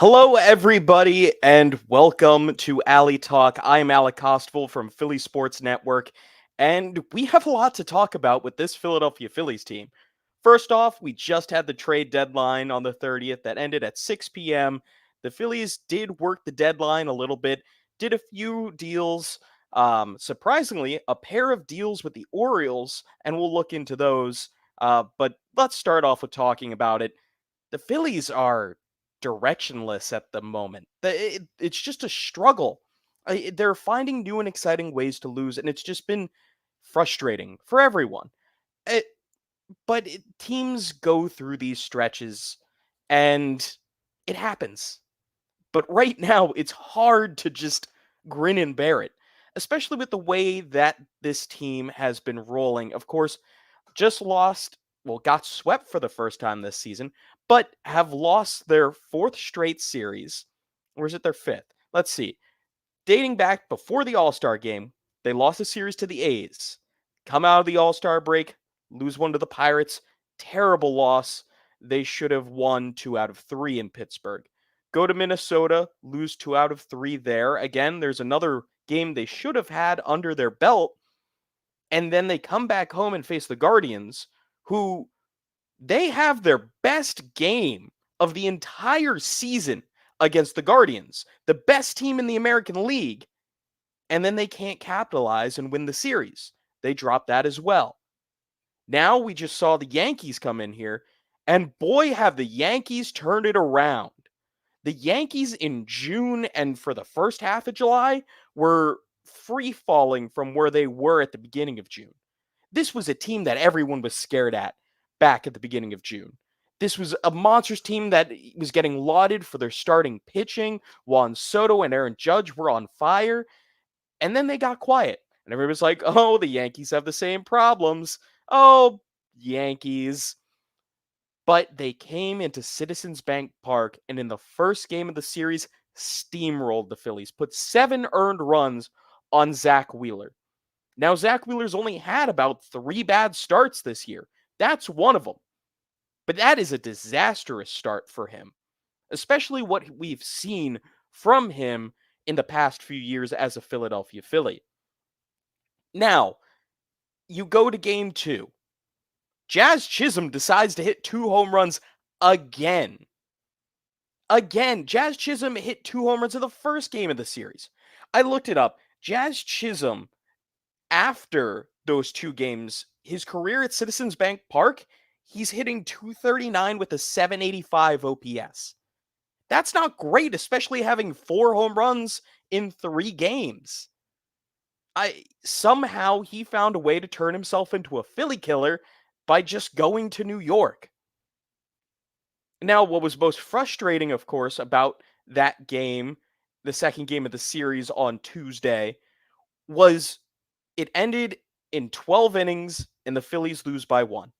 Hello, everybody, and welcome to Alley Talk. I'm Alec Costful from Philly Sports Network, and we have a lot to talk about with this Philadelphia Phillies team. First off, we just had the trade deadline on the 30th that ended at 6 p.m. The Phillies did work the deadline a little bit, did a few deals. Surprisingly, a pair of deals with the Orioles, and we'll look into those. But let's start off with talking about it. The Phillies are directionless at the moment. It's just a struggle. They're finding new and exciting ways to lose, and it's just been frustrating for everyone. It, teams go through these stretches, and it happens. But right now, it's hard to just grin and bear it, especially with the way that this team has been rolling. Of course, just lost, well, got swept for the first time this season, but have lost their fourth straight series. Or is it their fifth? Let's see. Dating back before the All Star game, they lost a series to the A's. Come out of the All Star break, lose one to the Pirates. Terrible loss. They should have won 2 out of 3 in Pittsburgh. Go to Minnesota, lose 2 out of 3 there. Again, there's another game they should have had under their belt, and then they come back home and face the Guardians, who they have their best game of the entire season against the Guardians, the best team in the American League, and then they can't capitalize and win the series. They drop that as well. Now we just saw the Yankees come in here, and boy, have the Yankees turned it around. The Yankees in June and for the first half of July were free falling from where they were at the beginning of June. This was a team that everyone was scared at back at the beginning of June. This was a Monsters team that was getting lauded for their starting pitching. Juan Soto and Aaron Judge were on fire. And then they got quiet. And everybody's like, oh, the Yankees have the same problems. Oh, Yankees. But they came into Citizens Bank Park and in the first game of the series, steamrolled the Phillies, put 7 earned runs on Zach Wheeler. Now, Zach Wheeler's only had about 3 bad starts this year. That's one of them. But that is a disastrous start for him, especially what we've seen from him in the past few years as a Philadelphia Philly. Now, you go to game 2. Jazz Chisholm decides to hit 2 home runs again. Jazz Chisholm hit 2 home runs in the first game of the series. I looked it up. Jazz Chisholm, after those 2 games, his career at Citizens Bank Park, he's hitting .239 with a .785 OPS. That's not great, especially having 4 home runs in 3 games. Somehow he found a way to turn himself into a Philly killer by just going to New York. Now, what was most frustrating, of course, about that game, the second game of the series on Tuesday, was it ended in 12 innings and the Phillies lose by 1.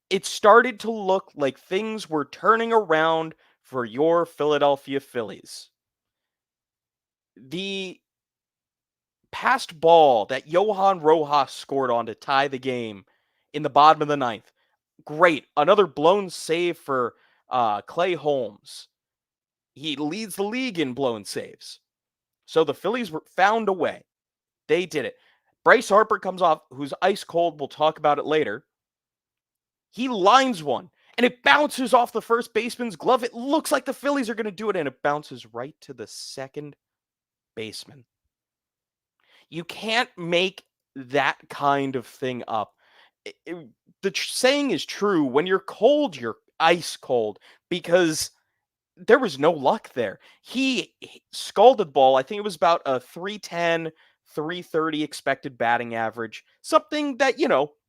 It started to look like things were turning around for your Philadelphia Phillies. The passed ball that Johan Rojas scored on to tie the game in the bottom of the 9th. Great. Another blown save for Clay Holmes. He leads the league in blown saves. So the Phillies found a way. They did it. Bryce Harper comes off, who's ice cold. We'll talk about it later. He lines one, and it bounces off the first baseman's glove. It looks like the Phillies are going to do it, and it bounces right to the second baseman. You can't make that kind of thing up. The saying is true. When you're cold, you're ice cold, because there was no luck there. He scalded the ball. I think it was about a 310, 330 expected batting average. Something that,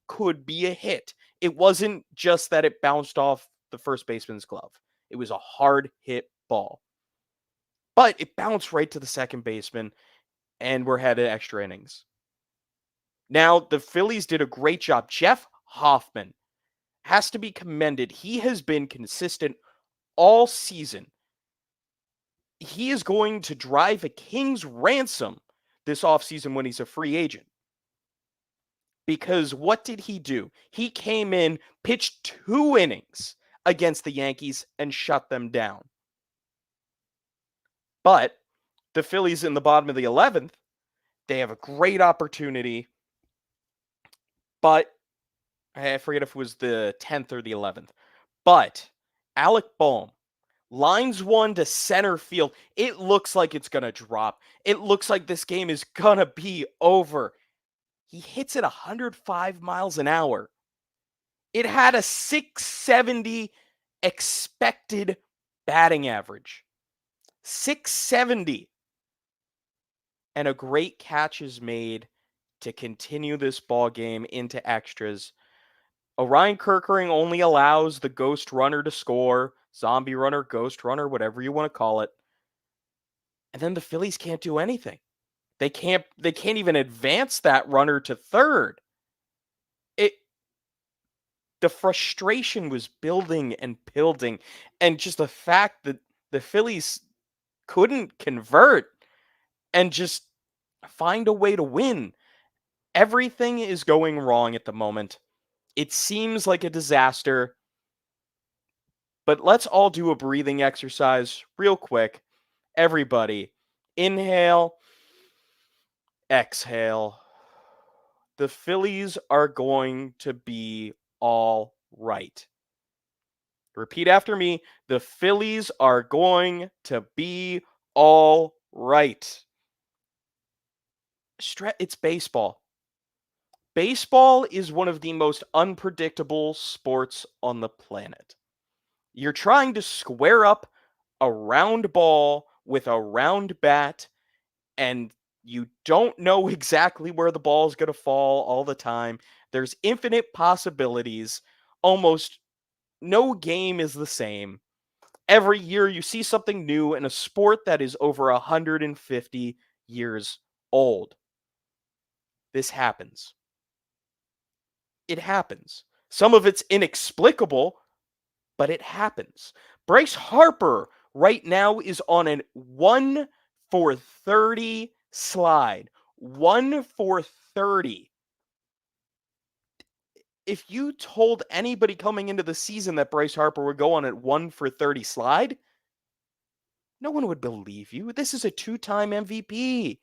could be a hit. It wasn't just that it bounced off the first baseman's glove. It was a hard hit ball. But it bounced right to the second baseman, and we're headed extra innings. Now, the Phillies did a great job. Jeff Hoffman has to be commended. He has been consistent all season. He is going to drive a king's ransom this offseason when he's a free agent. Because what did he do? He came in, pitched 2 innings against the Yankees and shut them down. But the Phillies in the bottom of the 11th, they have a great opportunity, but I forget if it was the 10th or the 11th. But Alec Bohm lines one to center field. It looks like it's going to drop. It looks like this game is going to be over. He hits it 105 miles an hour. It had a 670 expected batting average. 670. And a great catch is made to continue this ball game into extras. Orion Kerkering only allows the ghost runner to score, zombie runner, ghost runner, whatever you want to call it. And then the Phillies can't do anything. They can't even advance that runner to third. The frustration was building and building, and just the fact that the Phillies couldn't convert and just find a way to win. Everything is going wrong at the moment. It seems like a disaster. But let's all do a breathing exercise real quick. Everybody, inhale, exhale. The Phillies are going to be all right. Repeat after me. The Phillies are going to be all right. It's baseball. Baseball is one of the most unpredictable sports on the planet. You're trying to square up a round ball with a round bat, and you don't know exactly where the ball is going to fall all the time. There's infinite possibilities. Almost no game is the same. Every year you see something new in a sport that is over 150 years old. This happens. It happens. Some of it's inexplicable, but it happens. Bryce Harper right now is on a 1 for 30 slide. 1 for 30. If you told anybody coming into the season that Bryce Harper would go on a 1 for 30 slide, no one would believe you. This is a two-time MVP.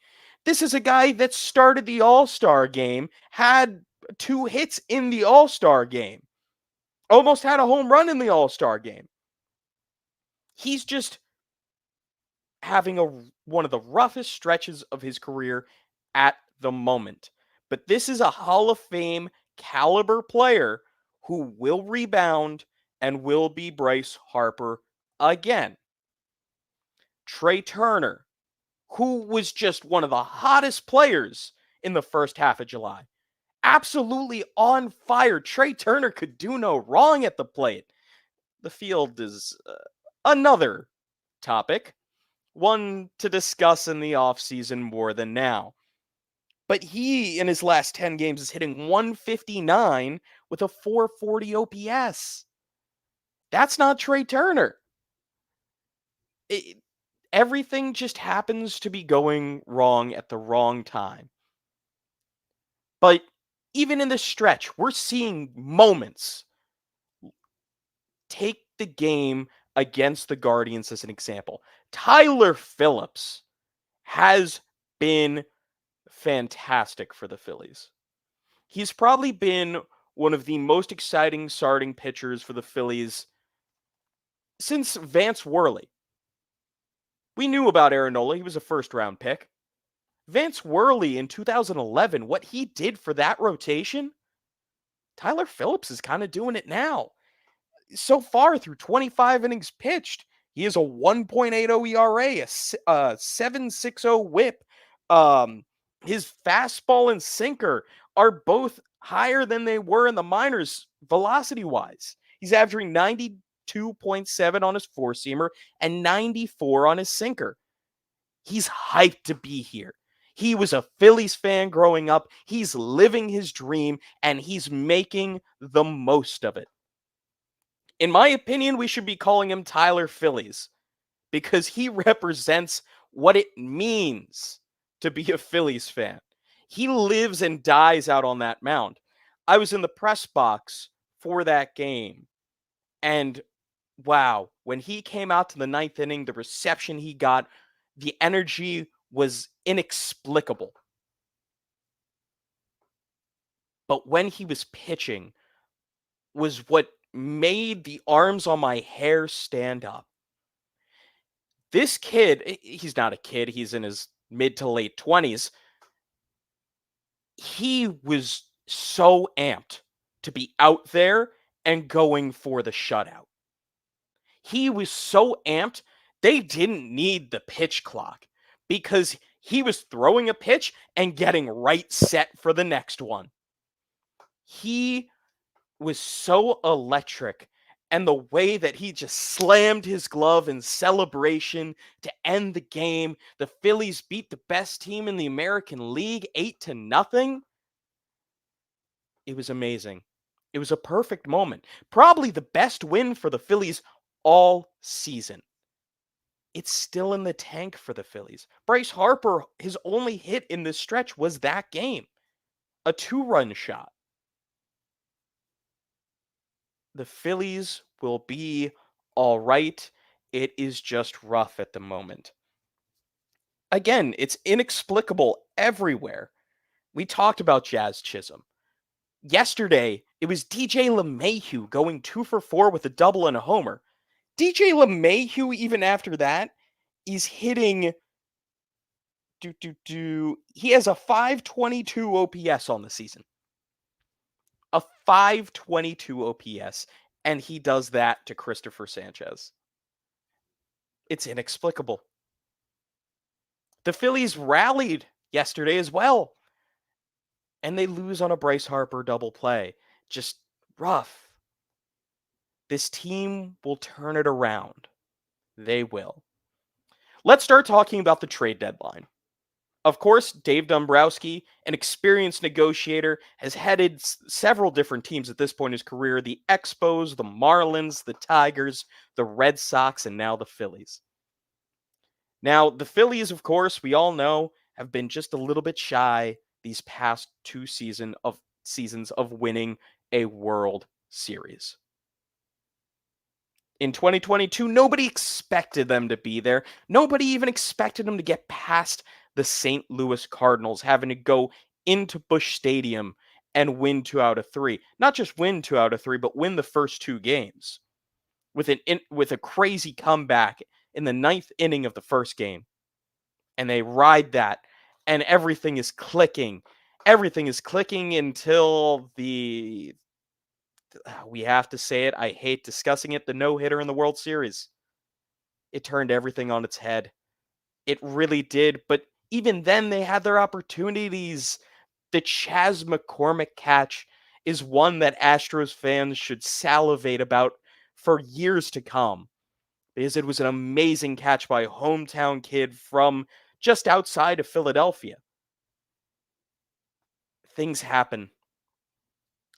This is a guy that started the All-Star game, had 2 hits in the All-Star game, almost had a home run in the All-Star game. He's just having one of the roughest stretches of his career at the moment. But this is a Hall of Fame caliber player who will rebound and will be Bryce Harper again. Trey Turner, who was just one of the hottest players in the first half of July. Absolutely on fire. Trey Turner could do no wrong at the plate. The field is another topic, one to discuss in the offseason more than now. But he, in his last 10 games, is hitting 159 with a 440 OPS. That's not Trey Turner. Everything just happens to be going wrong at the wrong time. But even in the stretch, we're seeing moments. Take the game against the Guardians as an example. Tyler Phillips has been fantastic for the Phillies. He's probably been one of the most exciting starting pitchers for the Phillies since Vance Worley. We knew about Aaron Nola. He was a first-round pick. Vance Worley in 2011, what he did for that rotation, Tyler Phillips is kind of doing it now. So far, through 25 innings pitched, he has a 1.80 ERA, a 7.60 WHIP. His fastball and sinker are both higher than they were in the minors velocity-wise. He's averaging 92.7 on his four-seamer and 94 on his sinker. He's hyped to be here. He was a Phillies fan growing up. He's living his dream, and he's making the most of it. In my opinion, we should be calling him Tyler Phillies because he represents what it means to be a Phillies fan. He lives and dies out on that mound. I was in the press box for that game, and wow, when he came out to the ninth inning, the reception he got, the energy was inexplicable. But when he was pitching was what made the arms on my hair stand up. This kid, he's not a kid, he's in his mid to late 20s. He was so amped to be out there and going for the shutout. He was so amped, they didn't need the pitch clock because he was throwing a pitch and getting right set for the next one. He was so electric, and the way that he just slammed his glove in celebration to end the game. The Phillies beat the best team in the American League 8-0. It was amazing. It was a perfect moment. Probably the best win for the Phillies all season. It's still in the tank for the Phillies. Bryce Harper, his only hit in this stretch was that game, a 2-run shot. The Phillies will be all right. It is just rough at the moment. Again, it's inexplicable everywhere. We talked about Jazz Chisholm. Yesterday, it was DJ LeMahieu going 2 for 4 with a double and a homer. DJ LeMahieu, even after that, is hitting. He has a 522 OPS on the season. A 522 OPS, and he does that to Christopher Sanchez. It's inexplicable. The Phillies rallied yesterday as well, and they lose on a Bryce Harper double play. Just rough. This team will turn it around. They will. Let's start talking about the trade deadline. Of course, Dave Dombrowski, an experienced negotiator, has headed several different teams at this point in his career: the Expos, the Marlins, the Tigers, the Red Sox, and now the Phillies. Now, the Phillies, of course, we all know, have been just a little bit shy these past 2 seasons of winning a World Series. In 2022, nobody expected them to be there. Nobody even expected them to get past the St. Louis Cardinals, having to go into Busch Stadium and win 2 out of 3. Not just win 2 out of 3, but win the first 2 games with a crazy comeback in the 9th inning of the first game. And they ride that, and everything is clicking. Everything is clicking until we have to say it, I hate discussing it, the no-hitter in the World Series. It turned everything on its head. It really did, but even then they had their opportunities. The Chas McCormick catch is one that Astros fans should salivate about for years to come, because it was an amazing catch by a hometown kid from just outside of Philadelphia. Things happen.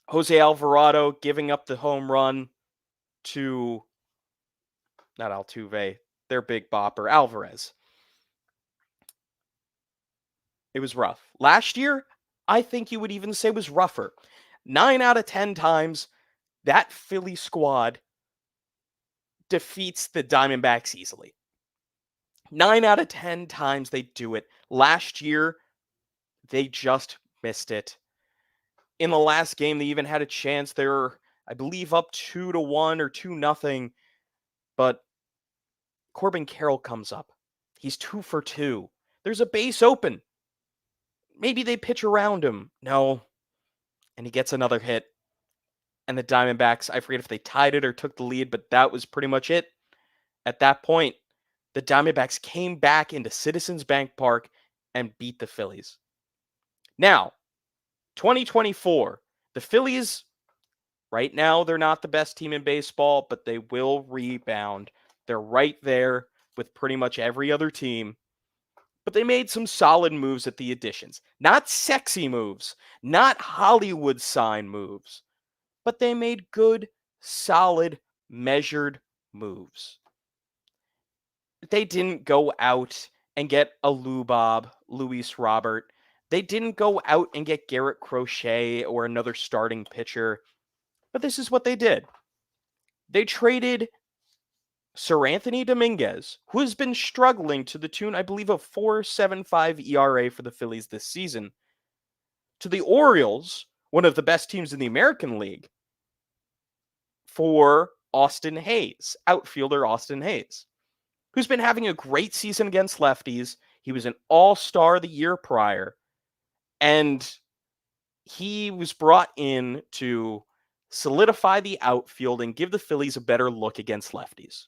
Jose Alvarado giving up the home run to, not Altuve, their big bopper, Alvarez. It was rough. Last year, I think you would even say was rougher. 9 out of 10 times, that Philly squad defeats the Diamondbacks easily. 9 out of 10 times they do it. Last year, they just missed it. In the last game, they even had a chance. They were, I believe, up 2-1 or 2-0. But Corbin Carroll comes up. He's 2 for 2. There's a base open. Maybe they pitch around him. No. And he gets another hit. And the Diamondbacks, I forget if they tied it or took the lead, but that was pretty much it. At that point, the Diamondbacks came back into Citizens Bank Park and beat the Phillies. Now, 2024, the Phillies, right now, they're not the best team in baseball, but they will rebound. They're right there with pretty much every other team. But they made some solid moves at the additions. Not sexy moves, not Hollywood sign moves, but they made good, solid, measured moves. They didn't go out and get a Lubob, Luis Robert. They didn't go out and get Garrett Crochet or another starting pitcher. But this is what they did. They traded Sir Anthony Dominguez, who has been struggling to the tune, I believe, of 4.75 ERA for the Phillies this season, to the Orioles, one of the best teams in the American League, for Austin Hayes, outfielder Austin Hayes, who's been having a great season against lefties. He was an all-star the year prior, and he was brought in to solidify the outfield and give the Phillies a better look against lefties.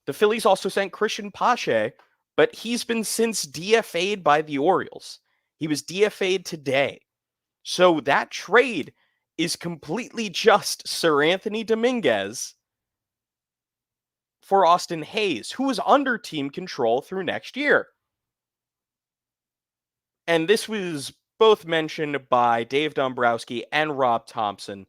The Phillies also sent Christian Pache, but he's been since DFA'd by the Orioles. He was DFA'd today. So that trade is completely just Sir Anthony Dominguez for Austin Hayes, who is under team control through next year. And this was both mentioned by Dave Dombrowski and Rob Thompson.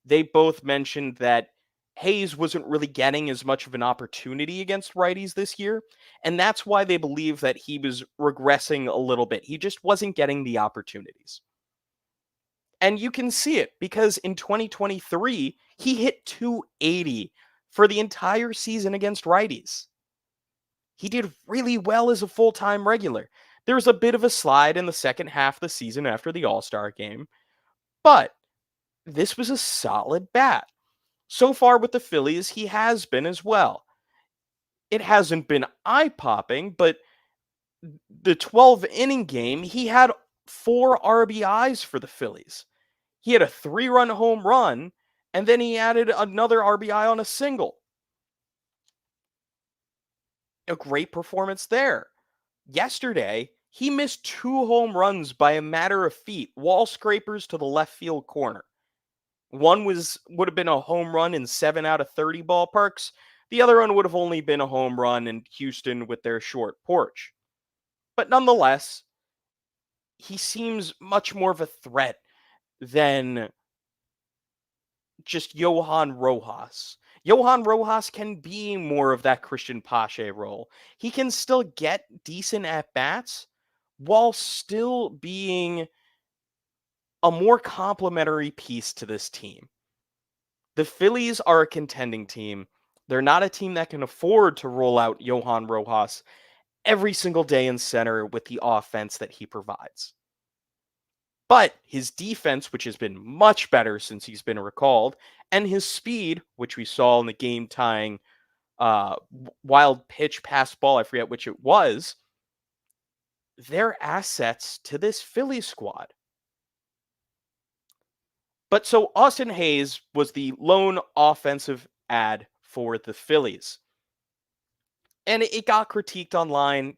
They both mentioned that Hayes wasn't really getting as much of an opportunity against righties this year, and that's why they believe that he was regressing a little bit. He just wasn't getting the opportunities. And you can see it because in 2023, he hit 280 for the entire season against righties. He did really well as a full-time regular. There was a bit of a slide in the second half of the season after the All-Star game, but this was a solid bat. So far with the Phillies, he has been as well. It hasn't been eye-popping, but the 12-inning game, he had 4 RBIs for the Phillies. He had a 3-run home run, and then he added another RBI on a single. A great performance there. Yesterday, he missed 2 home runs by a matter of feet, wall scrapers to the left field corner. One would have been a home run in 7 out of 30 ballparks. The other one would have only been a home run in Houston with their short porch. But nonetheless, he seems much more of a threat than just Johan Rojas. Johan Rojas can be more of that Christian Pache role. He can still get decent at-bats while still being a more complementary piece to this team. The Phillies are a contending team. They're not a team that can afford to roll out Johan Rojas every single day in center with the offense that he provides. But his defense, which has been much better since he's been recalled, and his speed, which we saw in the game-tying wild pitch pass ball, I forget which it was, they're assets to this Philly squad. But so Austin Hayes was the lone offensive ad for the Phillies. And it got critiqued online.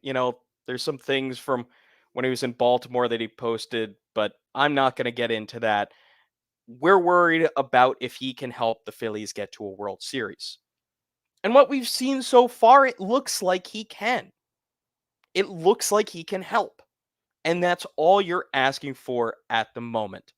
There's some things from when he was in Baltimore that he posted, but I'm not going to get into that. We're worried about if he can help the Phillies get to a World Series. And what we've seen so far, it looks like he can. It looks like he can help. And that's all you're asking for at the moment.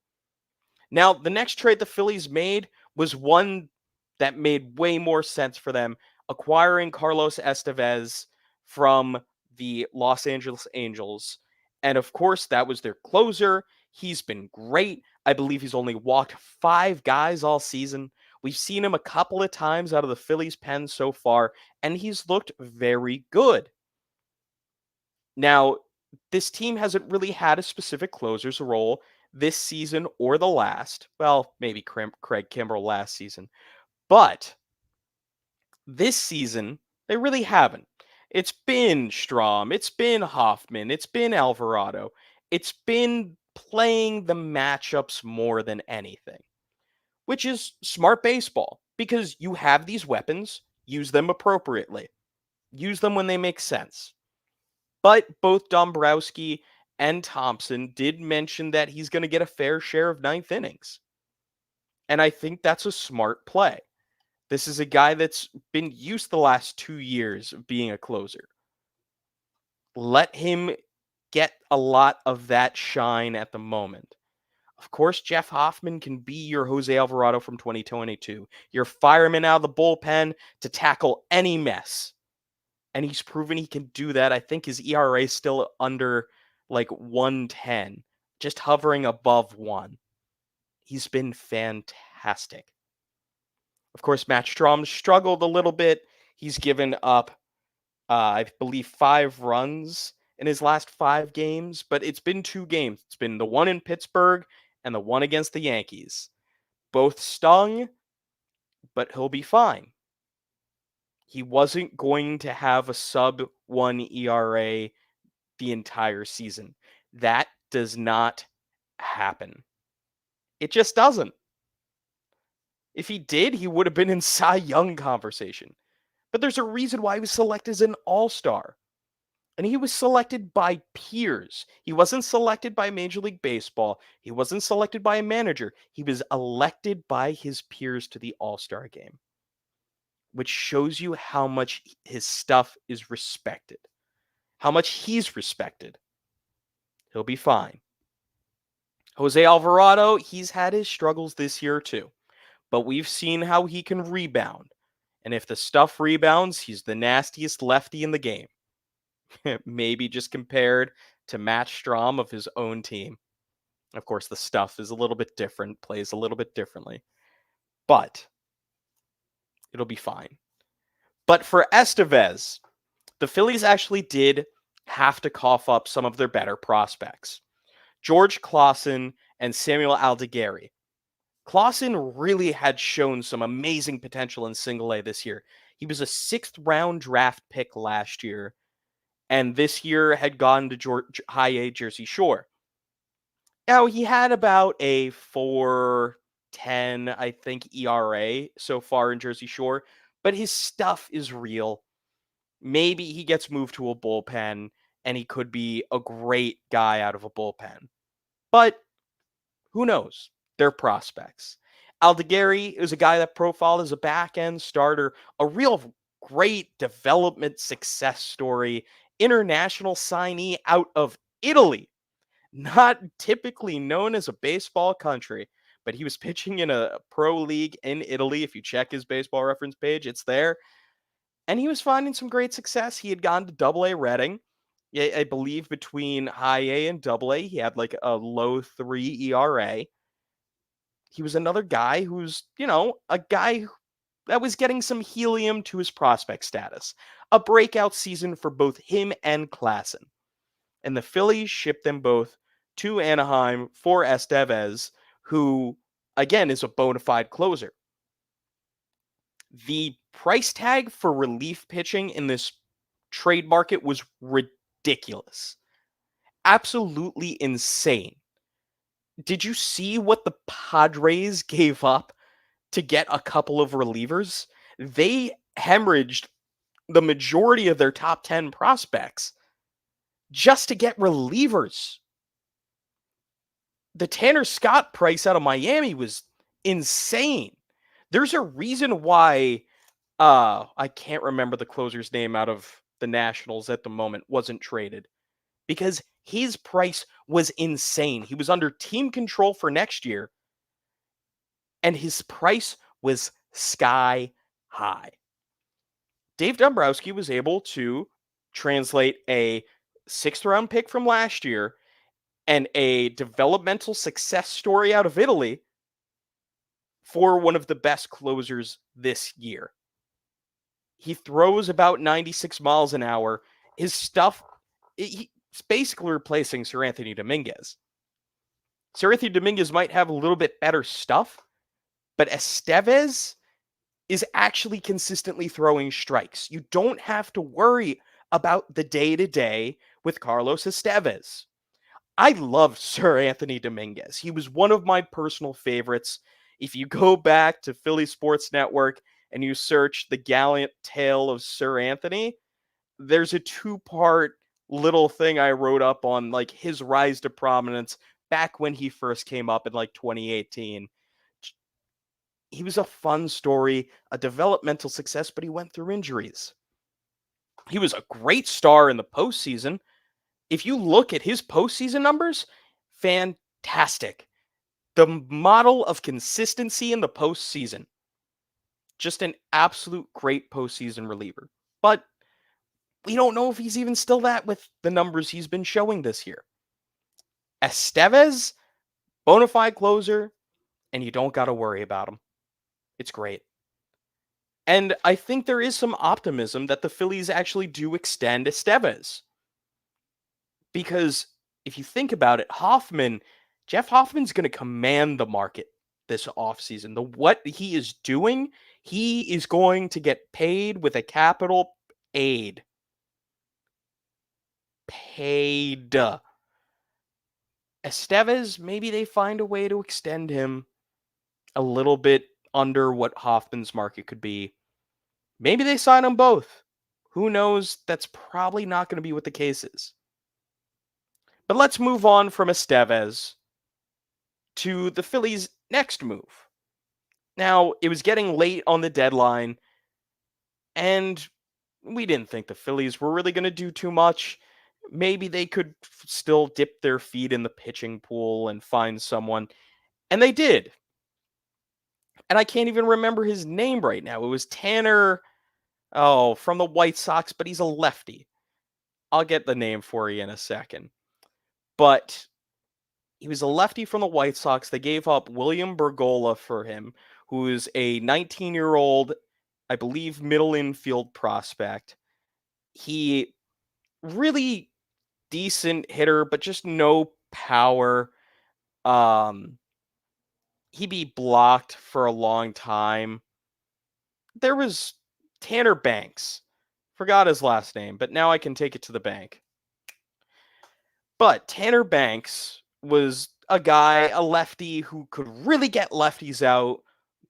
Now, the next trade the Phillies made was one that made way more sense for them, acquiring Carlos Estevez from the Los Angeles Angels. And of course, that was their closer. He's been great. I believe he's only walked 5 guys all season. We've seen him a couple of times out of the Phillies' pen so far, and he's looked very good. Now, this team hasn't really had a specific closer's role this season or the last. Well, maybe Craig Kimbrell last season. But this season, they really haven't. It's been Strom, it's been Hoffman, it's been Alvarado. It's been playing the matchups more than anything, which is smart baseball because you have these weapons, use them appropriately. Use them when they make sense. But both Dombrowski and Thompson did mention that he's going to get a fair share of 9th innings. And I think that's a smart play. This is a guy that's been used the last 2 years of being a closer. Let him get a lot of that shine at the moment. Of course, Jeff Hoffman can be your Jose Alvarado from 2022. Your fireman out of the bullpen to tackle any mess. And he's proven he can do that. I think his ERA is still under like 110, just hovering above 1. He's been fantastic. Of course, Matt Strom struggled a little bit. He's given up, I believe, 5 runs in his last 5 games, but it's been 2 games. It's been the one in Pittsburgh and the one against the Yankees. Both stung, but he'll be fine. He wasn't going to have a sub 1 ERA the entire season. That does not happen. It just doesn't. If he did, he would have been in Cy Young conversation. But there's a reason why he was selected as an all-star. And he was selected by peers. He wasn't selected by Major League Baseball. He wasn't selected by a manager. He was elected by his peers to the all-star game, which shows you how much his stuff is respected, how much he's respected. He'll be fine. Jose Alvarado, he's had his struggles this year too, but we've seen how he can rebound. And if the stuff rebounds, he's the nastiest lefty in the game. Maybe just compared to Matt Strom of his own team. Of course, the stuff is a little bit different, plays a little bit differently, but it'll be fine. But for Estevez, the Phillies actually did have to cough up some of their better prospects. George Clausen and Samuel Aldeguerri. Clausen really had shown some amazing potential in single A this year. He was a 6th-round draft pick last year, and this year had gone to High A Jersey Shore. Now, he had about a 4.10, I think, ERA so far in Jersey Shore, but his stuff is real. Maybe he gets moved to a bullpen, and he could be a great guy out of a bullpen. But who knows? They're prospects. Aldeguerri is a guy that profiled as a back-end starter, a real great development success story, international signee out of Italy, not typically known as a baseball country, but he was pitching in a pro league in Italy. If you check his baseball reference page, it's there. And he was finding some great success. He had gone to Double-A Reading. I believe between High A and Double-A, he had like a low 3 ERA. He was another guy who's, a guy that was getting some helium to his prospect status. A breakout season for both him and Klassen. And the Phillies shipped them both to Anaheim for Estevez, who, again, is a bona fide closer. The price tag for relief pitching in this trade market was ridiculous. Absolutely insane. Did you see what the Padres gave up to get a couple of relievers? They hemorrhaged the majority of their top 10 prospects just to get relievers. The Tanner Scott price out of Miami was insane. There's a reason why I can't remember the closer's name out of the Nationals at the moment wasn't traded, because his price was insane. He was under team control for next year, and his price was sky high. Dave Dombrowski was able to translate a 6th-round pick from last year and a developmental success story out of Italy for one of the best closers this year. He throws about 96 miles an hour. His stuff, he's basically replacing Sir Anthony Dominguez. Sir Anthony Dominguez might have a little bit better stuff, but Estevez is actually consistently throwing strikes. You don't have to worry about the day-to-day with Carlos Estevez. I love Sir Anthony Dominguez. He was one of my personal favorites. If you go back to Philly Sports Network and you search The Gallant Tale of Sir Anthony, there's a 2-part little thing I wrote up on like his rise to prominence back when he first came up in like 2018. He was a fun story, a developmental success, but he went through injuries. He was a great star in the postseason. If you look at his postseason numbers, fantastic. The model of consistency in the postseason. Just an absolute great postseason reliever. But we don't know if he's even still that with the numbers he's been showing this year. Estevez, bona fide closer, and you don't got to worry about him. It's great. And I think there is some optimism that the Phillies actually do extend Estevez. Because if you think about it, Jeff Hoffman's going to command the market this offseason. The what he is doing, he is going to get paid with a capital aid. Paid. Estevez, maybe they find a way to extend him a little bit under what Hoffman's market could be. Maybe they sign them both. Who knows? That's probably not going to be what the case is. But let's move on from Estevez to the Phillies' next move. Now, it was getting late on the deadline, and we didn't think the Phillies were really going to do too much. Maybe they could still dip their feet in the pitching pool and find someone. And they did. And I can't even remember his name right now. It was Tanner, from the White Sox, but he's a lefty. I'll get the name for you in a second. But he was a lefty from the White Sox. They gave up William Bergolla for him, who is a 19-year-old, I believe, middle infield prospect. He really decent hitter, but just no power. He be blocked for a long time. There was Tanner Banks. Forgot his last name, but now I can take it to the bank. But Tanner Banks was a guy, a lefty who could really get lefties out.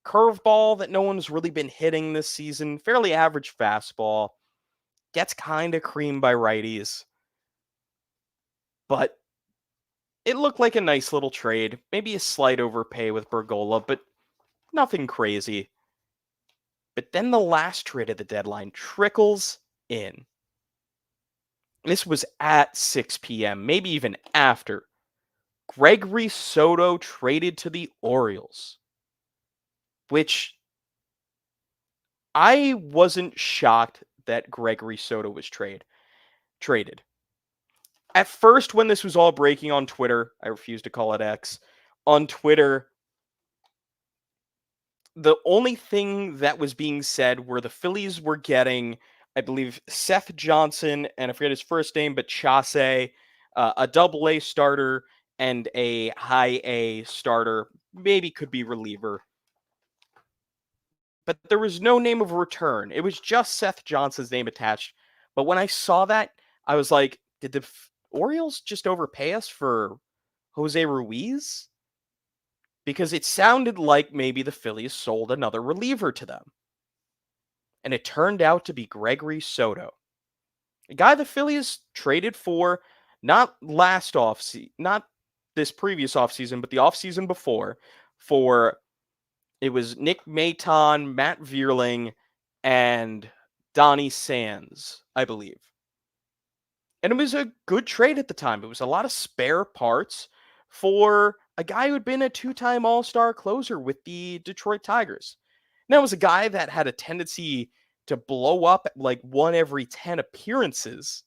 Curveball that no one's really been hitting this season. Fairly average fastball. Gets kind of creamed by righties. But it looked like a nice little trade. Maybe a slight overpay with Bergolla, but nothing crazy. But then the last trade of the deadline trickles in. This was at 6 p.m., maybe even after. Gregory Soto traded to the Orioles, which I wasn't shocked that Gregory Soto was traded. At first, when this was all breaking on Twitter, I refuse to call it X, on Twitter, the only thing that was being said were the Phillies were getting, I believe, Seth Johnson, and I forget his first name, but Chase, a double A starter and a high A starter, maybe could be reliever. But there was no name of a return. It was just Seth Johnson's name attached. But when I saw that, I was like, did the Orioles just overpay us for Jose Ruiz? Because it sounded like maybe the Phillies sold another reliever to them. And it turned out to be Gregory Soto, a guy the Phillies traded for not not this previous offseason, but the offseason before, for it was Nick Maton, Matt Vierling, and Donnie Sands, I believe. And it was a good trade at the time. It was a lot of spare parts for a guy who had been a two-time All-Star closer with the Detroit Tigers. Now, it was a guy that had a tendency to blow up at like 1 every 10 appearances,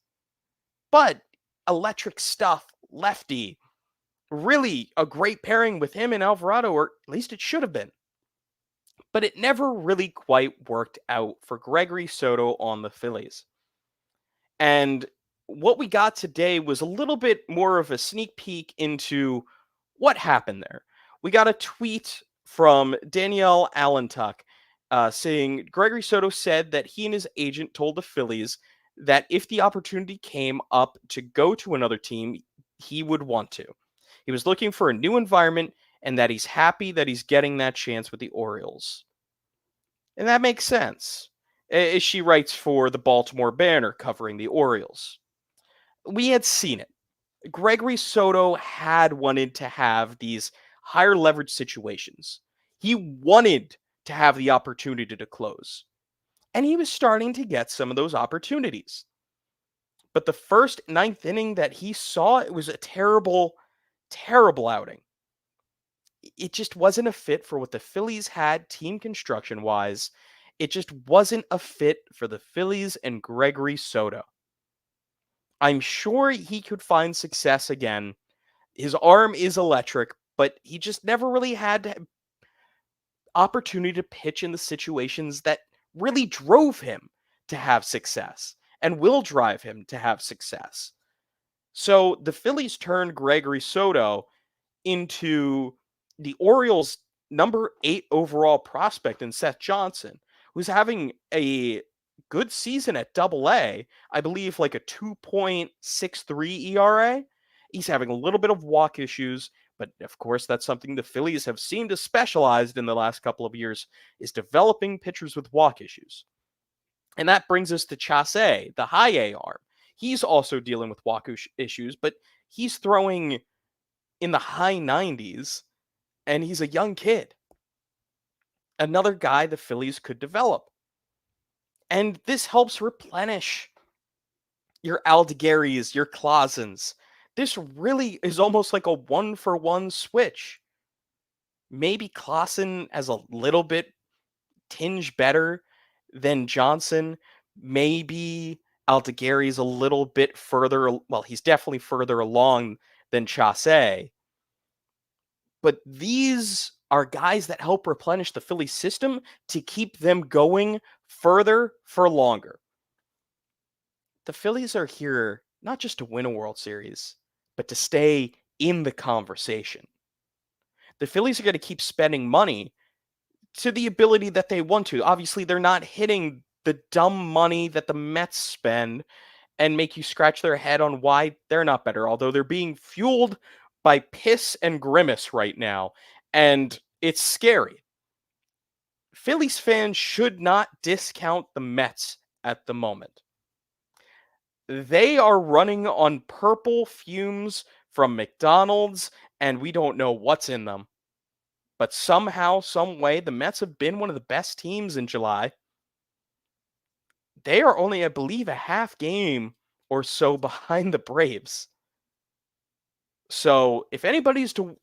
but electric stuff, lefty, really a great pairing with him and Alvarado, or at least it should have been. But it never really quite worked out for Gregory Soto on the Phillies. And what we got today was a little bit more of a sneak peek into what happened there. We got a tweet from Danielle Allentuck saying Gregory Soto said that he and his agent told the Phillies that if the opportunity came up to go to another team, he would want to. He was looking for a new environment and that he's happy that he's getting that chance with the Orioles. And that makes sense. She writes for the Baltimore Banner covering the Orioles. We had seen it. Gregory Soto had wanted to have these higher leverage situations. He wanted to have the opportunity to close. And he was starting to get some of those opportunities. But the first ninth inning that he saw, it was a terrible, terrible outing. It just wasn't a fit for what the Phillies had team construction wise. It just wasn't a fit for the Phillies and Gregory Soto. I'm sure he could find success again. His arm is electric, but he just never really had opportunity to pitch in the situations that really drove him to have success and will drive him to have success. So the Phillies turned Gregory Soto into the Orioles' number 8 overall prospect in Seth Johnson, who's having a good season at Double A. I believe like a 2.63 ERA. He's having a little bit of walk issues, but of course that's something the Phillies have seemed to specialize in the last couple of years, is developing pitchers with walk issues. And that brings us to Chase, the high A arm. He's also dealing with walk issues, but he's throwing in the high 90s, and he's a young kid. Another guy the Phillies could develop. And this helps replenish your Aldegaris, your Clausens. This really is almost like a one-for-one switch. Maybe Clausen as a little bit tinge better than Johnson. Maybe Aldegaris a little bit further. Well, he's definitely further along than Chase. But these are guys that help replenish the Phillies system to keep them going further for longer. The Phillies are here not just to win a World Series, but to stay in the conversation. The Phillies are going to keep spending money to the ability that they want to. Obviously, they're not hitting the dumb money that the Mets spend and make you scratch their head on why they're not better, although they're being fueled by piss and grimace right now, and it's scary. Phillies fans should not discount the Mets at the moment. They are running on purple fumes from McDonald's, and we don't know what's in them. But somehow, some way, the Mets have been one of the best teams in July. They are only, I believe, a half game or so behind the Braves. So if anybody's to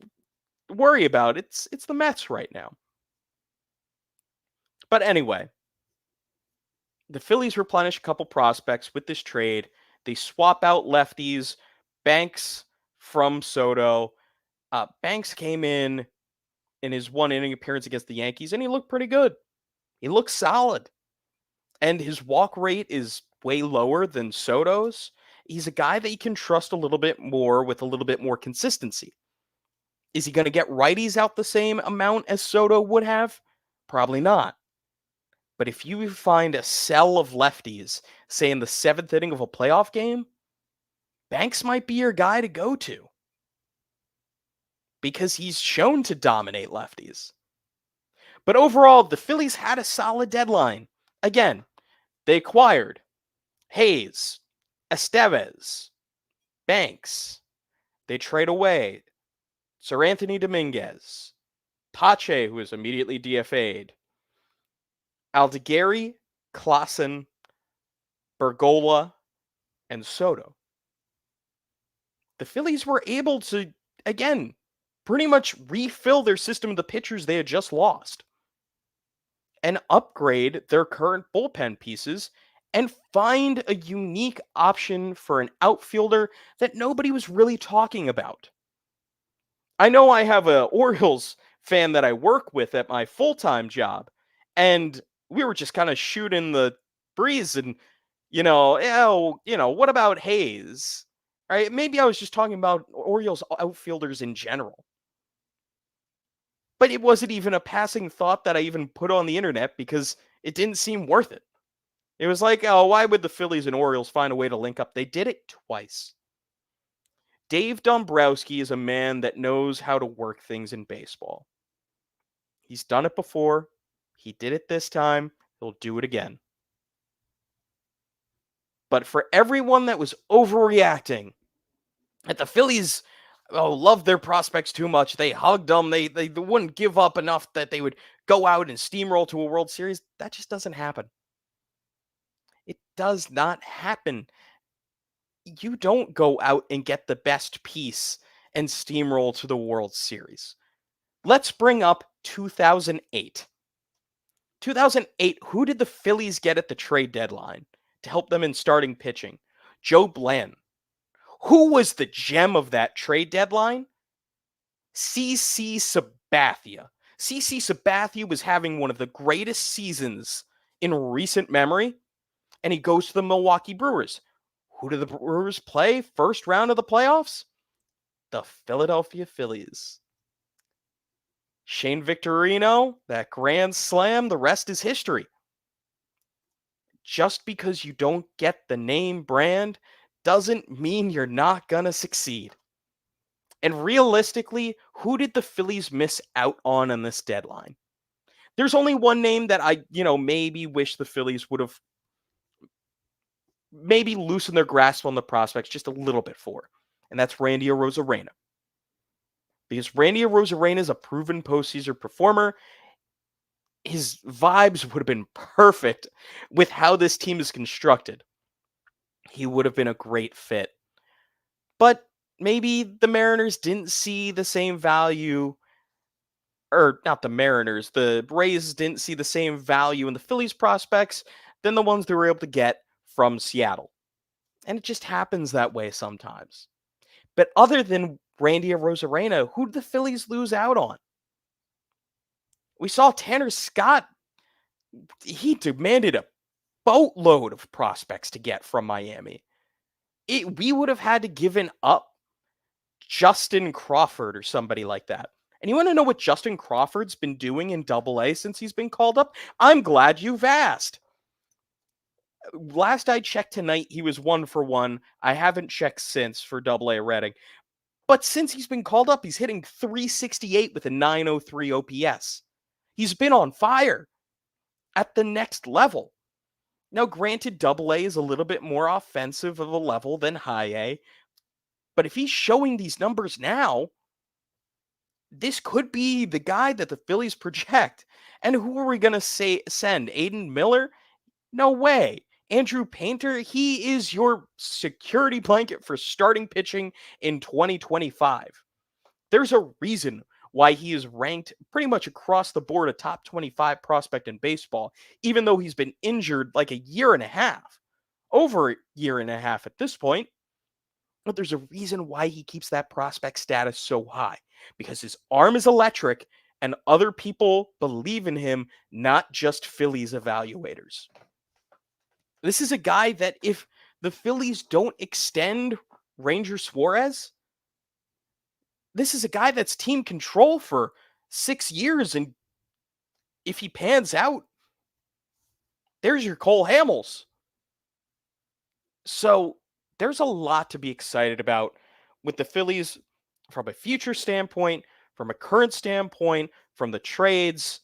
worry about, it's the Mets right now. But anyway, the Phillies replenish a couple prospects with this trade. They swap out lefties, Banks from Soto. Banks came in his one inning appearance against the Yankees, and he looked pretty good. He looked solid. And his walk rate is way lower than Soto's. He's a guy that you can trust a little bit more with a little bit more consistency. Is he going to get righties out the same amount as Soto would have? Probably not. But if you find a cell of lefties, say in the 7th inning of a playoff game, Banks might be your guy to go to. Because he's shown to dominate lefties. But overall, the Phillies had a solid deadline. Again, they acquired Hayes, Estevez, Banks. They trade away Sir Anthony Dominguez, Pache, who was immediately DFA'd, Aldegari, Clausen, Bergola, and Soto. The Phillies were able to, again, pretty much refill their system of the pitchers they had just lost and upgrade their current bullpen pieces and find a unique option for an outfielder that nobody was really talking about. I know I have an Orioles fan that I work with at my full-time job, and we were just kind of shooting the breeze and, what about Hayes? All right, maybe I was just talking about Orioles outfielders in general. But it wasn't even a passing thought that I even put on the internet because it didn't seem worth it. It was like, oh, why would the Phillies and Orioles find a way to link up? They did it twice. Dave Dombrowski is a man that knows how to work things in baseball. He's done it before. He did it this time. He'll do it again. But for everyone that was overreacting, that the Phillies loved their prospects too much, they hugged them, they wouldn't give up enough that they would go out and steamroll to a World Series, that just doesn't happen. It does not happen. You don't go out and get the best piece and steamroll to the World Series. Let's bring up 2008. 2008, who did the Phillies get at the trade deadline to help them in starting pitching? Joe Blanton. Who was the gem of that trade deadline? CC Sabathia. CC Sabathia was having one of the greatest seasons in recent memory, and he goes to the Milwaukee Brewers. Who do the Brewers play first round of the playoffs? The Philadelphia Phillies. Shane Victorino, that grand slam, the rest is history. Just because you don't get the name brand doesn't mean you're not going to succeed. And realistically, who did the Phillies miss out on this deadline? There's only one name that maybe wish the Phillies would have maybe loosened their grasp on the prospects just a little bit for, and that's Randy Arozarena. Because Randy Arozarena is a proven postseason performer. His vibes would have been perfect with how this team is constructed. He would have been a great fit. But maybe the Mariners didn't see the same value, or not the Mariners, the Rays didn't see the same value in the Phillies prospects than the ones they were able to get from Seattle. And it just happens that way sometimes. But other than Randy Arozarena, who did the Phillies lose out on? We saw Tanner Scott. He demanded a boatload of prospects to get from Miami. We would have had to given up Justin Crawford or somebody like that. And you want to know what Justin Crawford's been doing in Double-A since he's been called up? I'm glad you've asked. Last I checked tonight, he was 1-for-1. I haven't checked since for Double-A rating. But since he's been called up, he's hitting .368 with a .903 OPS. He's been on fire at the next level. Now, granted, Double-A is a little bit more offensive of a level than High-A, but if he's showing these numbers now, this could be the guy that the Phillies project. And who are we going to send? Aiden Miller? No way. Andrew Painter, he is your security blanket for starting pitching in 2025. There's a reason why he is ranked pretty much across the board a top 25 prospect in baseball, even though he's been injured like a year and a half, over a year and a half at this point. But there's a reason why he keeps that prospect status so high, because his arm is electric and other people believe in him, not just Phillies evaluators. This is a guy that if the Phillies don't extend Ranger Suarez, this is a guy that's team control for 6 years, and if he pans out, there's your Cole Hamels. So there's a lot to be excited about with the Phillies from a future standpoint, from a current standpoint, from the trades,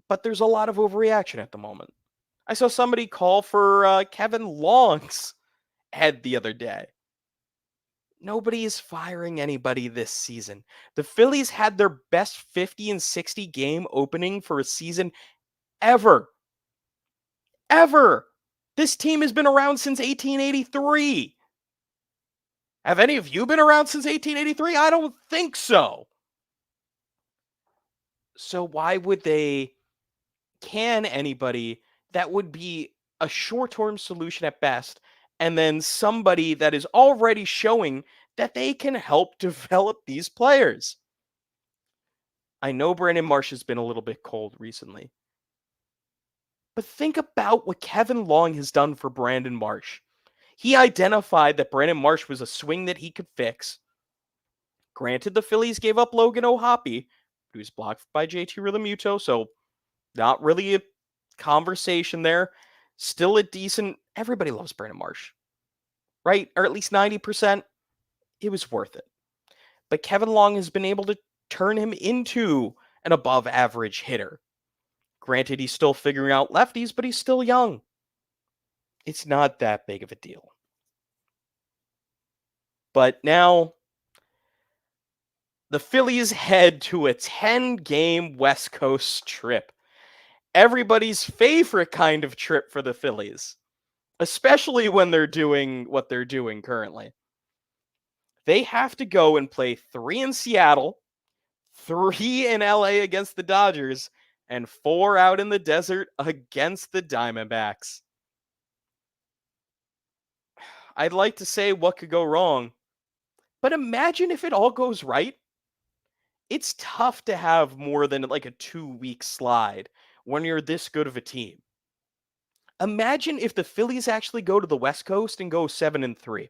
but there's a lot of overreaction at the moment. I saw somebody call for Kevin Long's head the other day. Nobody is firing anybody this season. The Phillies had their best 50 and 60 game opening for a season ever. Ever. This team has been around since 1883. Have any of you been around since 1883? I don't think so. So why would can anybody that would be a short-term solution at best, and then somebody that is already showing that they can help develop these players? I know Brandon Marsh has been a little bit cold recently, but think about what Kevin Long has done for Brandon Marsh. He identified that Brandon Marsh was a swing that he could fix. Granted, the Phillies gave up Logan O'Hoppe, who was blocked by JT Realmuto, so not really a conversation there. Still a decent. Everybody loves Brandon Marsh, right? Or at least 90%. It was worth it. But Kevin Long has been able to turn him into an above average hitter. Granted, he's still figuring out lefties, but he's still young. It's not that big of a deal. But now, the Phillies head to a 10-game West Coast trip. Everybody's favorite kind of trip for the Phillies, especially when they're doing what they're doing currently. They have to go and play 3 in Seattle, 3 in LA against the Dodgers, and 4 out in the desert against the Diamondbacks. I'd like to say what could go wrong, but imagine if it all goes right. It's tough to have more than like a 2-week slide when you're this good of a team. Imagine if the Phillies actually go to the West Coast and go 7-3.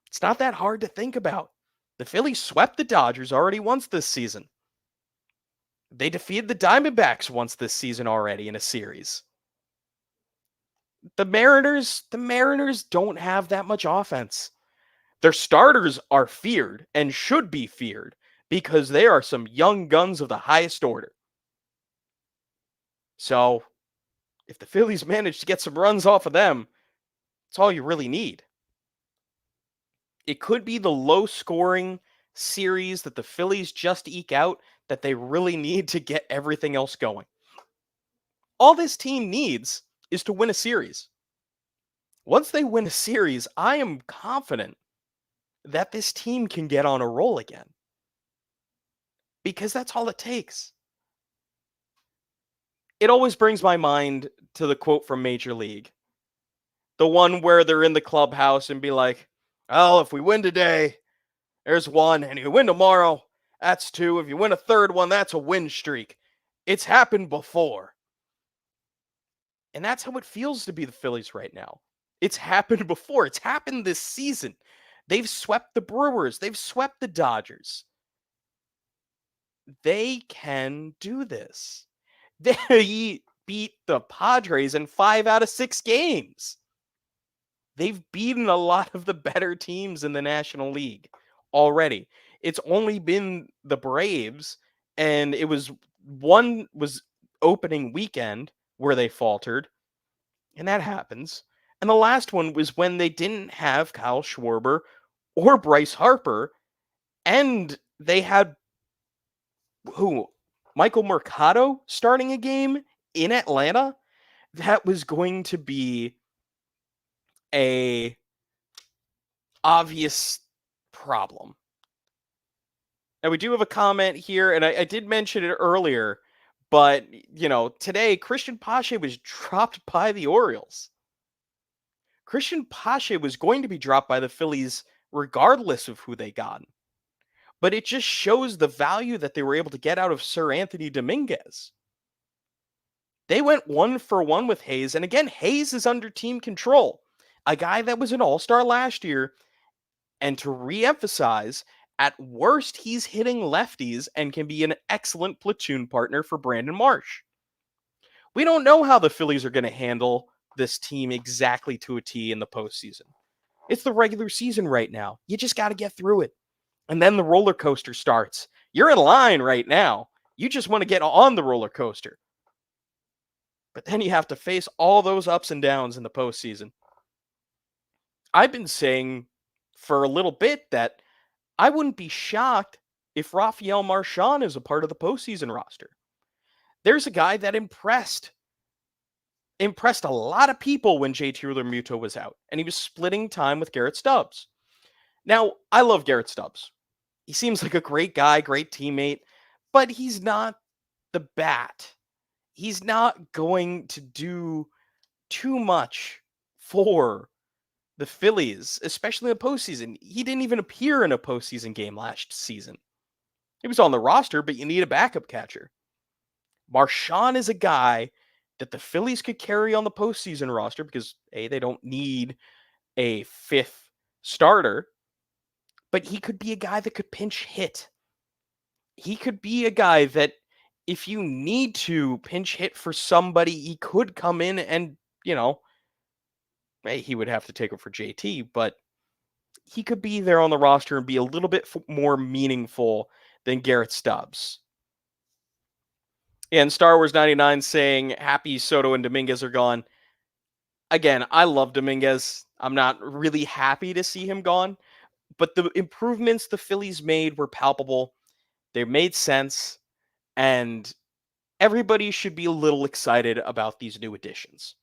It's not that hard to think about. The Phillies swept the Dodgers already once this season. They defeated the Diamondbacks once this season already in a series. The Mariners don't have that much offense. Their starters are feared and should be feared because they are some young guns of the highest order. So, if the Phillies manage to get some runs off of them, that's all you really need. It could be the low scoring series that the Phillies just eke out that they really need to get everything else going. All this team needs is to win a series. Once they win a series, I am confident that this team can get on a roll again. Because that's all it takes. It always brings my mind to the quote from Major League. The one where they're in the clubhouse and be like, well, if we win today, there's one. And if you win tomorrow, that's two. If you win a third one, that's a win streak. It's happened before. And that's how it feels to be the Phillies right now. It's happened before. It's happened this season. They've swept the Brewers. They've swept the Dodgers. They can do this. They beat the Padres in 5 out of 6 games. They've beaten a lot of the better teams in the National League already. It's only been the Braves, and it was opening weekend where they faltered, and that happens. And the last one was when they didn't have Kyle Schwarber or Bryce Harper, and they had Michael Mercado starting a game in Atlanta. That was going to be a obvious problem. Now, we do have a comment here, and I did mention it earlier, but, today, Christian Pache was dropped by the Orioles. Christian Pache was going to be dropped by the Phillies regardless of who they got. But it just shows the value that they were able to get out of Sir Anthony Dominguez. They went 1-for-1 with Hayes, and again, Hayes is under team control. A guy that was an all-star last year, and to re-emphasize, at worst, he's hitting lefties and can be an excellent platoon partner for Brandon Marsh. We don't know how the Phillies are going to handle this team exactly to a T in the postseason. It's the regular season right now. You just got to get through it. And then the roller coaster starts. You're in line right now. You just want to get on the roller coaster. But then you have to face all those ups and downs in the postseason. I've been saying for a little bit that I wouldn't be shocked if Rafael Marchand is a part of the postseason roster. There's a guy that impressed a lot of people when JT Realmuto was out, and he was splitting time with Garrett Stubbs. Now, I love Garrett Stubbs. He seems like a great guy, great teammate, but he's not the bat. He's not going to do too much for the Phillies, especially in the postseason. He didn't even appear in a postseason game last season. He was on the roster, but you need a backup catcher. Marchand is a guy that the Phillies could carry on the postseason roster because, A, they don't need a fifth starter, but he could be a guy that could pinch hit. He could be a guy that if you need to pinch hit for somebody, he could come in and, he would have to take it for JT, but he could be there on the roster and be a little bit more meaningful than Garrett Stubbs. And Star Wars 99 saying, happy Soto and Dominguez are gone. Again, I love Dominguez. I'm not really happy to see him gone, but the improvements the Phillies made were palpable. They made sense, and everybody should be a little excited about these new additions.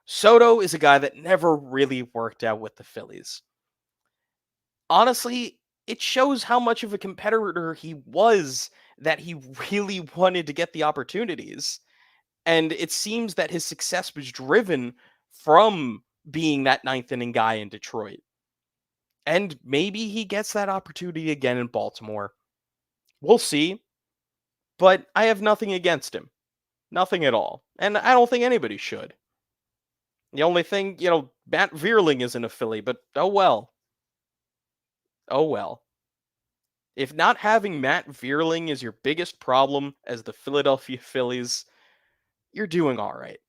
Soto is a guy that never really worked out with the Phillies. Honestly, it shows how much of a competitor he was that he really wanted to get the opportunities. And it seems that his success was driven from being that ninth inning guy in Detroit. And maybe he gets that opportunity again in Baltimore. We'll see. But I have nothing against him. Nothing at all. And I don't think anybody should. The only thing, Matt Vierling isn't a Philly, but oh well. Oh well. If not having Matt Vierling is your biggest problem as the Philadelphia Phillies, you're doing all right.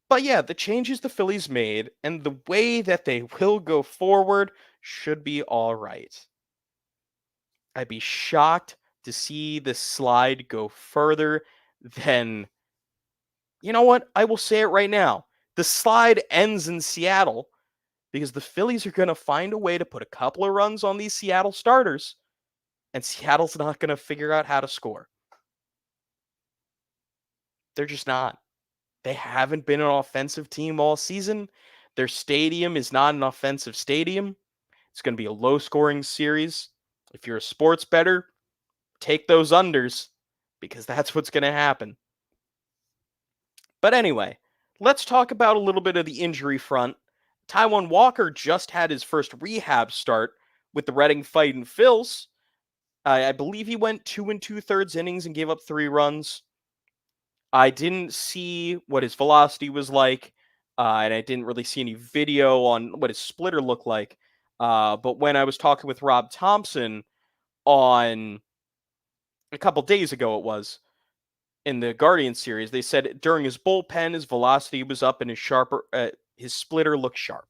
But yeah, the changes the Phillies made and the way that they will go forward should be all right. I'd be shocked to see this slide go further than, you know what? I will say it right now. The slide ends in Seattle because the Phillies are going to find a way to put a couple of runs on these Seattle starters, and Seattle's not going to figure out how to score. They're just not. They haven't been an offensive team all season. Their stadium is not an offensive stadium. It's going to be a low scoring series. If you're a sports bettor, take those unders because that's what's going to happen. But anyway, let's talk about a little bit of the injury front. Taijuan Walker just had his first rehab start with the Reading Fightin' Phils. I believe he went 2 2/3 innings and gave up 3 runs. I didn't see what his velocity was like, and I didn't really see any video on what his splitter looked like. But when I was talking with Rob Thompson on a couple days ago, it was in the Guardian series, they said during his bullpen, his velocity was up and his splitter looked sharp.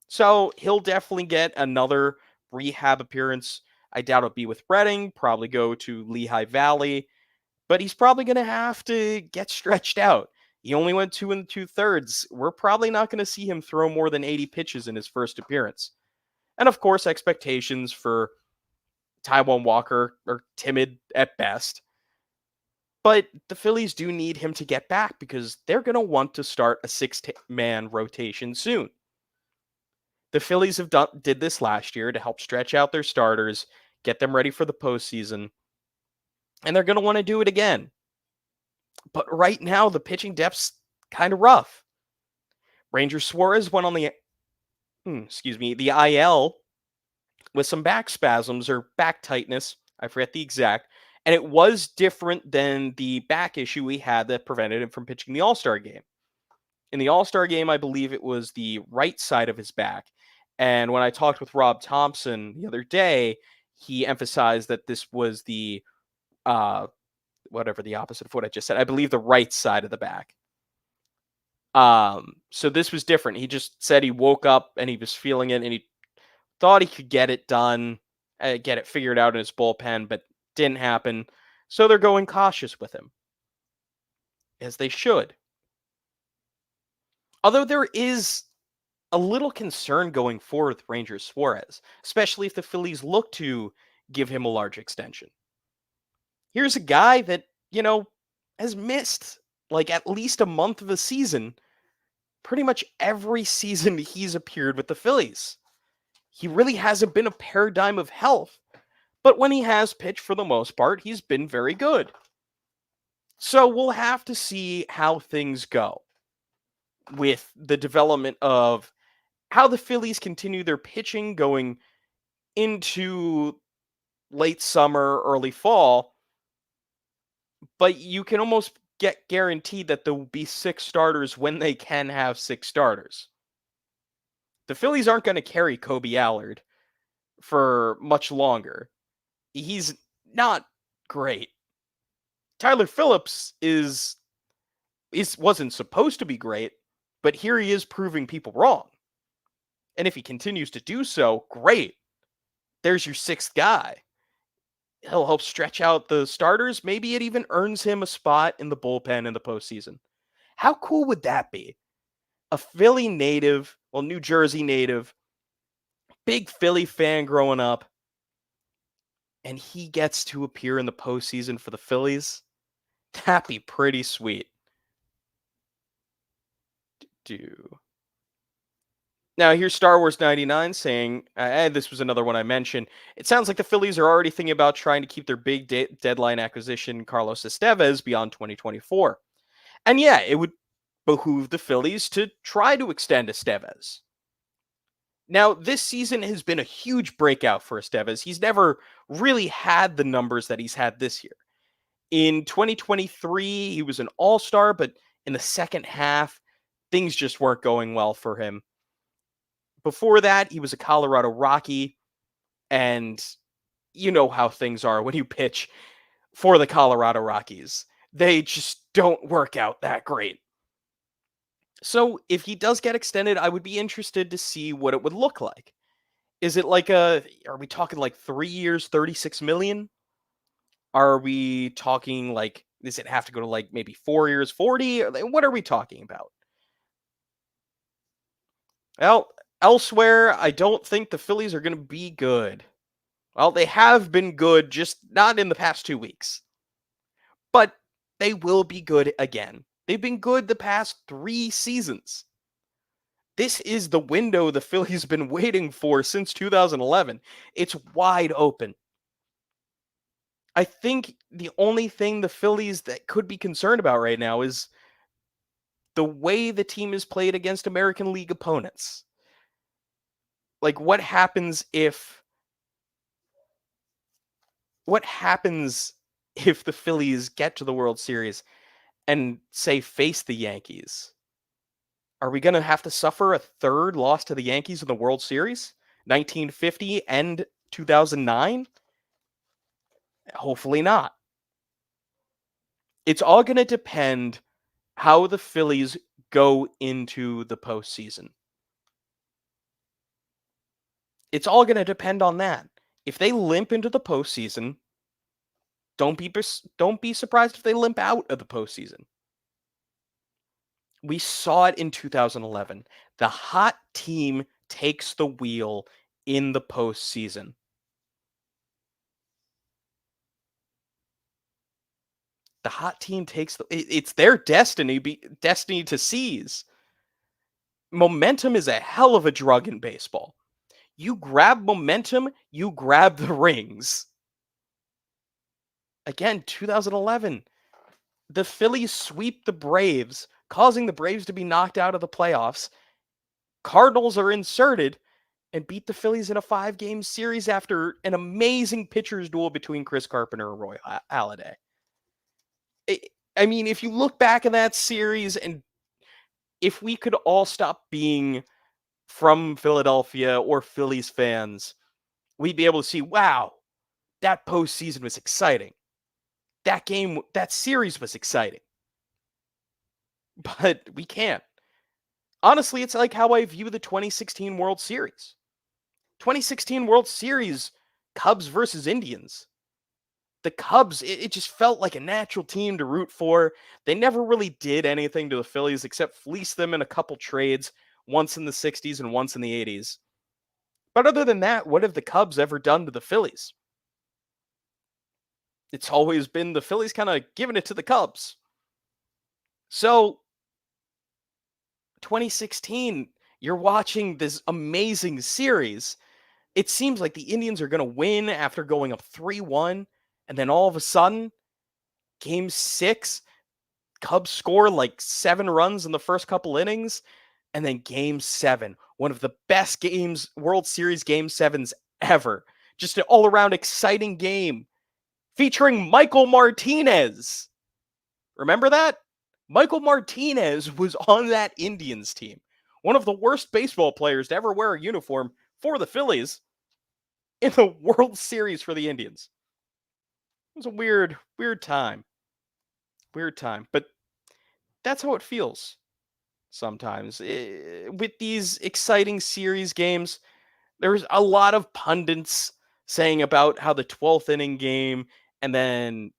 So he'll definitely get another rehab appearance. I doubt it'll be with Reading, probably go to Lehigh Valley, but he's probably going to have to get stretched out. He only went 2 2/3. We're probably not going to see him throw more than 80 pitches in his first appearance. And of course, expectations for Taijuan Walker are timid at best. But the Phillies do need him to get back because they're going to want to start a 6-man rotation soon. The Phillies did this last year to help stretch out their starters, get them ready for the postseason, and they're going to want to do it again. But right now, the pitching depth's kind of rough. Ranger Suarez went on the IL with some back spasms or back tightness. I forget the exact. And it was different than the back issue he had that prevented him from pitching the All-Star game. In the All-Star game, I believe it was the right side of his back. And when I talked with Rob Thompson the other day, he emphasized that this was the whatever the opposite of what I just said. I believe the right side of the back. So this was different. He just said he woke up and he was feeling it and he thought he could get it done, get it figured out in his bullpen, but didn't happen. So they're going cautious with him, as they should. Although there is a little concern going forward with Ranger Suarez, especially if the Phillies look to give him a large extension. Here's a guy that, has missed like at least a month of a season pretty much every season he's appeared with the Phillies. He really hasn't been a paradigm of health, but when he has pitched for the most part, he's been very good. So we'll have to see how things go with the development of how the Phillies continue their pitching going into late summer, early fall. But you can almost get guaranteed that there will be 6 starters when they can have 6 starters. The Phillies aren't going to carry Kobe Allard for much longer. He's not great. Tyler Phillips wasn't supposed to be great, but here he is proving people wrong. And if he continues to do so, great. There's your 6th guy. He'll help stretch out the starters. Maybe it even earns him a spot in the bullpen in the postseason. How cool would that be? A Philly native, New Jersey native, big Philly fan growing up, and he gets to appear in the postseason for the Phillies. That'd be pretty sweet. Now, here's Star Wars 99 saying, this was another one I mentioned. It sounds like the Phillies are already thinking about trying to keep their big deadline acquisition, Carlos Estevez, beyond 2024. And yeah, it would behoove the Phillies to try to extend Estevez. Now, this season has been a huge breakout for Estevez. He's never really had the numbers that he's had this year. In 2023, he was an all-star, but in the second half, things just weren't going well for him. Before that, he was a Colorado Rocky, and you know how things are when you pitch for the Colorado Rockies. They just don't work out that great. So if he does get extended, I would be interested to see what it would look like. Is it like are we talking like 3 years, 36 million? Are we talking like, does it have to go to like maybe 4 years, 40? What are we talking about? Well, elsewhere, I don't think the Phillies are going to be good. Well, they have been good, just not in the past 2 weeks. But they will be good again. They've been good the past 3 seasons. This is the window the Phillies have been waiting for since 2011. It's wide open. I think the only thing the Phillies that could be concerned about right now is the way the team is played against American League opponents. Like what happens if the Phillies get to the World Series and say face the Yankees? Are we going to have to suffer a third loss to the Yankees in the World Series? 1950 and 2009? Hopefully not. It's all going to depend how the Phillies go into the postseason. It's all going to depend on that. If they limp into the postseason, don't be surprised if they limp out of the postseason. We saw it in 2011. The hot team takes the wheel in the postseason. The hot team takes it's their destiny to seize. Momentum is a hell of a drug in baseball. You grab momentum, you grab the rings. Again, 2011, the Phillies sweep the Braves, causing the Braves to be knocked out of the playoffs. Cardinals are inserted and beat the Phillies in a 5-game series after an amazing pitcher's duel between Chris Carpenter and Roy Halladay. I mean, if you look back in that series, and if we could all stop being from Philadelphia or Phillies fans, we'd be able to see, wow, that postseason was exciting. That series was exciting. But we can't. Honestly, it's like how I view the 2016 World Series. 2016 World Series, Cubs versus Indians. The Cubs, it just felt like a natural team to root for. They never really did anything to the Phillies except fleece them in a couple trades, once in the 60s and once in the 80s. But other than that, what have the Cubs ever done to the Phillies? It's always been the Phillies kind of giving it to the Cubs. So, 2016, you're watching this amazing series. It seems like the Indians are going to win after going up 3-1. And then all of a sudden, game 6, Cubs score like 7 runs in the first couple innings. And then game 7, one of the best games, World Series game 7s ever. Just an all-around exciting game featuring Michael Martinez. Remember that? Michael Martinez was on that Indians team. One of the worst baseball players to ever wear a uniform for the Phillies in the World Series for the Indians. It was a weird time. Weird time. But that's how it feels sometimes. With these exciting series games, there's a lot of pundits saying about how the 12th inning game and then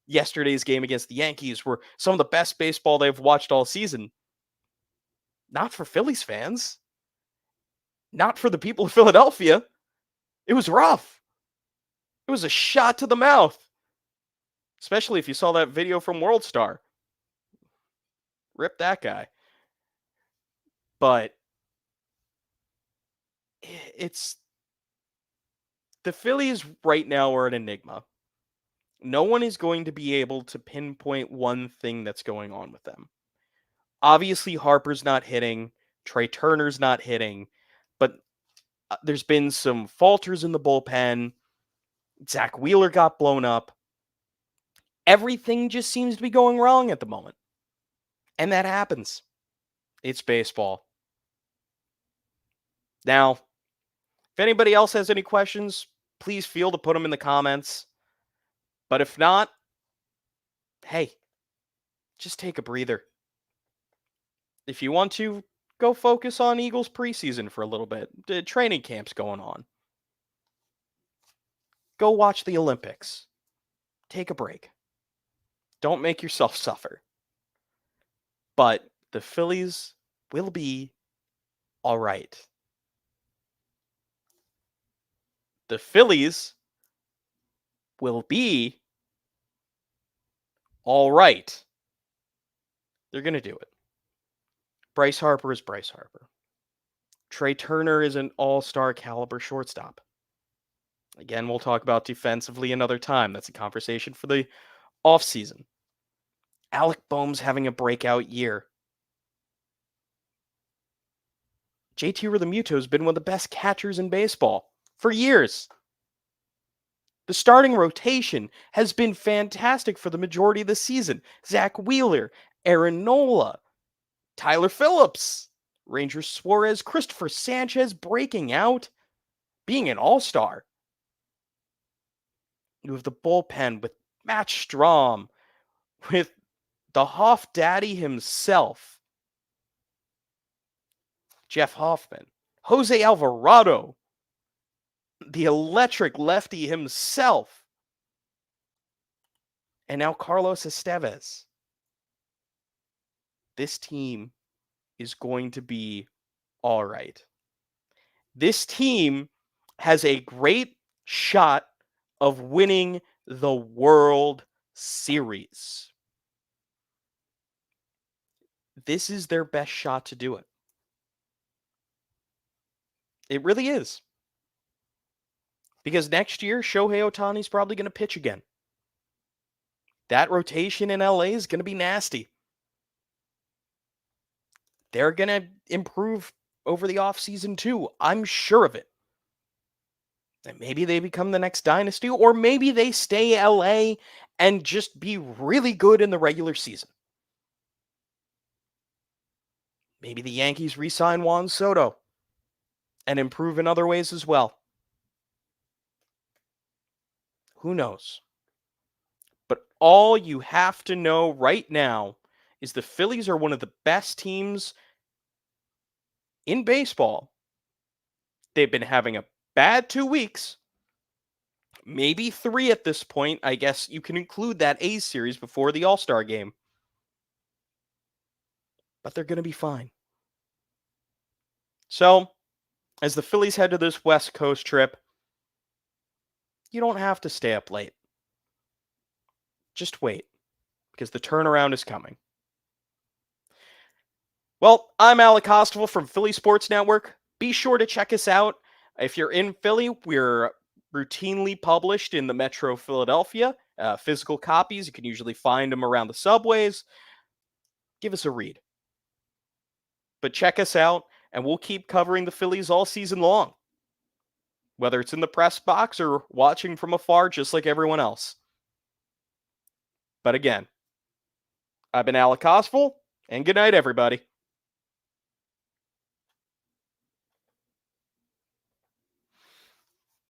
yesterday's game against the Yankees were some of the best baseball they've watched all season. Not for Phillies fans. Not for the people of Philadelphia. It was rough. It was a shot to the mouth. Especially if you saw that video from World Star. Rip that guy. But it's the Phillies right now are an enigma. No one is going to be able to pinpoint one thing that's going on with them. Obviously, Harper's not hitting. Trey Turner's not hitting. But there's been some falters in the bullpen. Zach Wheeler got blown up. Everything just seems to be going wrong at the moment. And that happens. It's baseball. Now, if anybody else has any questions, please feel to put them in the comments. But if not, hey, just take a breather. If you want to, go focus on Eagles preseason for a little bit. The training camp's going on. Go watch the Olympics. Take a break. Don't make yourself suffer. But the Phillies will be all right. The Phillies will be all right. They're going to do it. Bryce Harper is Bryce Harper. Trey Turner is an all-star caliber shortstop. Again, we'll talk about defensively another time. That's a conversation for the offseason. Alec Boehm's having a breakout year. JT Realmuto has been one of the best catchers in baseball for years. The starting rotation has been fantastic for the majority of the season. Zach Wheeler, Aaron Nola, Tyler Phillips, Ranger Suarez, Christopher Sanchez breaking out, being an all-star. You have the bullpen with Matt Strahm, with the Hoff Daddy himself, Jeff Hoffman, Jose Alvarado, the electric lefty himself, and now Carlos Estevez. This team is going to be all right. This team has a great shot of winning the World Series. This is their best shot to do it. It really is. Because next year, Shohei Ohtani's probably going to pitch again. That rotation in LA is going to be nasty. They're going to improve over the offseason too. I'm sure of it. And maybe they become the next dynasty, or maybe they stay LA and just be really good in the regular season. Maybe the Yankees re-sign Juan Soto and improve in other ways as well. Who knows? But all you have to know right now is the Phillies are one of the best teams in baseball. They've been having a bad 2 weeks, maybe 3 at this point. I guess you can include that A's series before the All-Star game. But they're going to be fine. So, as the Phillies head to this West Coast trip, you don't have to stay up late. Just wait, because the turnaround is coming. Well, I'm Alec Hostable from Philly Sports Network. Be sure to check us out. If you're in Philly, we're routinely published in the Metro Philadelphia. Physical copies, you can usually find them around the subways. Give us a read. But check us out, and we'll keep covering the Phillies all season long. Whether it's in the press box or watching from afar just like everyone else. But again, I've been Alec Hostable, and good night, everybody.